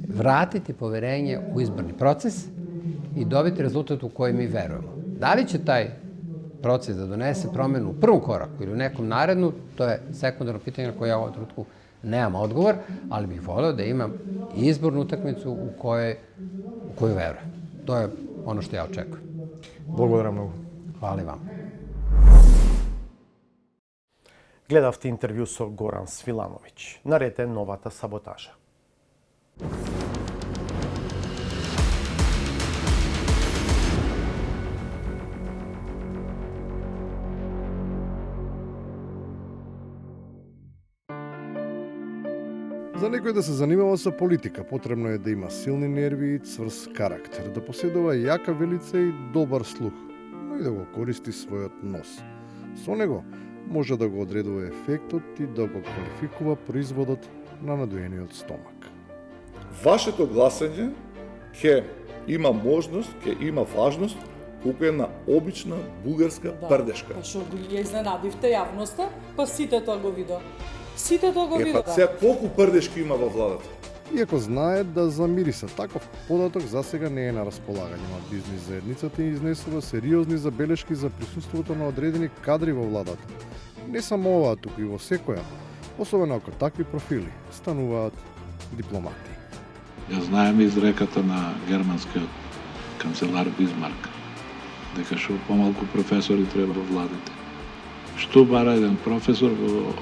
Vratiti poverenje u izborni proces i dobiti rezultat u koji mi verujemo. Da li će taj proces da donese promenu u prvom koraku ili u nekom narednu, to je sekundarno pitanje na koje ja u ovom trenutku nemam odgovor, ali bih voleo da imam izbornu utakmicu u koju verujem. To je ono što ja očekujem. Благодарам многу. Hvala i vam. Гледавте интервју со Горан Свилановиќ. Наред е новата саботажа. За некој да се занимава со политика, потребно е да има силни нерви и цврст карактер, да поседува јака велица и добар слух, но и да го користи својот нос. Со него може да го одредува ефектот и да го квалификува производот на надоениот стомак. Вашето гласање ќе има можност, ќе има важност колку една обична бугарска прдешка. Па што ја изненадивте јавноста, па сите тоа го видо. Сите тоа го видо. Па сега колку прдешки има во владата? Иако знаат да замириса таков податок засега не е на располагање, но бизнис заедницата изнесува сериозни забелешки за присуството на одредени кадри во владата. Не само оваа, туку и во секоја, особено ако такви профили стануваат дипломати. Ја знаеме изреката на германскиот канцелар Бисмарк, дека што помалку професори треба во владите. Што бара еден професор во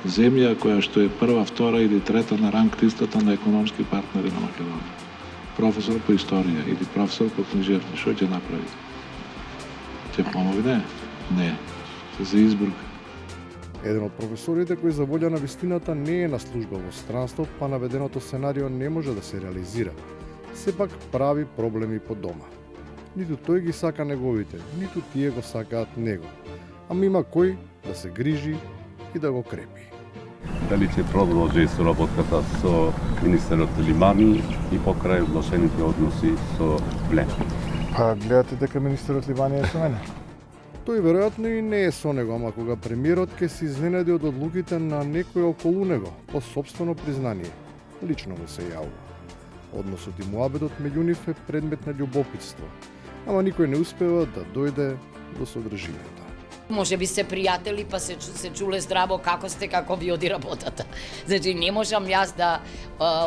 земја која што е прва, втора или трета на ранг листата на економски партнери на Македонија. Професор по историја или професор по книжевност, што ќе направите? Ќе помогне? Не. За изборка. Еден од професорите кој за волја на вистината не е на служба во странство, па наведеното сценарио не може да се реализира. Сепак прави проблеми по дома. Ниту тој ги сака неговите, ниту тие го сакаат него. Ама има кој да се грижи и да го крепи. Дали ќе продолжи соработката со министерот Ливани и покрај влошените односи со Блен? Па гледате дека министерот Ливани е со мене. Тој веројатно и не е со него, ама кога премиерот ќе се изненади од одлуките на некој околу него, по собствено признание, лично му се јавува. Односот и муабетот меѓу нив е предмет на љубопитство, ама никој не успева да дојде до содржината. Може би се пријатели, па се чуле здраво како сте, како ви оди работата. Значи, не можам јас да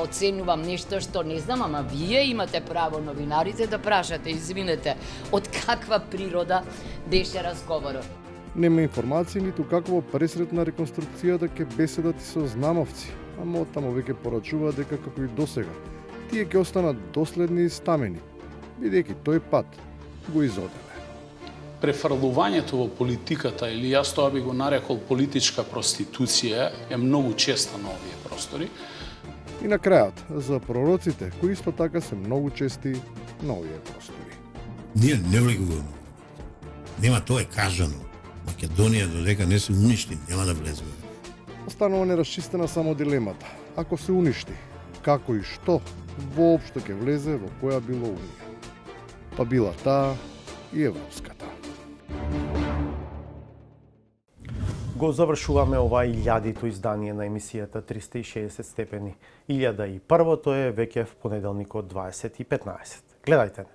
оценувам нешто што не знам, ама вие имате право, новинарите, да прашате, извинете, од каква природа беше разговорот. Нема информации ниту какво пресрет на реконструкцијата ќе беседат и со знамовци, ама оттаму веќе порачува дека како и досега, тие ќе останат доследни и стамени, бидејќи тој пат го изоделе. Префрлувањето во политиката, или јас тоа би го нарекол политичка проституција, е многу честа на овие простори. И на крајот, за пророците, кои исто така се многу чести на овие простори. Ние не влегуваме. Нема, тоа е кажано. Македонија додека не се уништи, нема да влеземе. Останува нерасчистена само дилемата. Ако се уништи, како и што воопшто ќе влезе во која било унија. Па била таа и европската. Го завршуваме ова 1000-то издание на емисијата 360 степени. 1001-то е веќе в понеделникот 20:15. Гледајте не.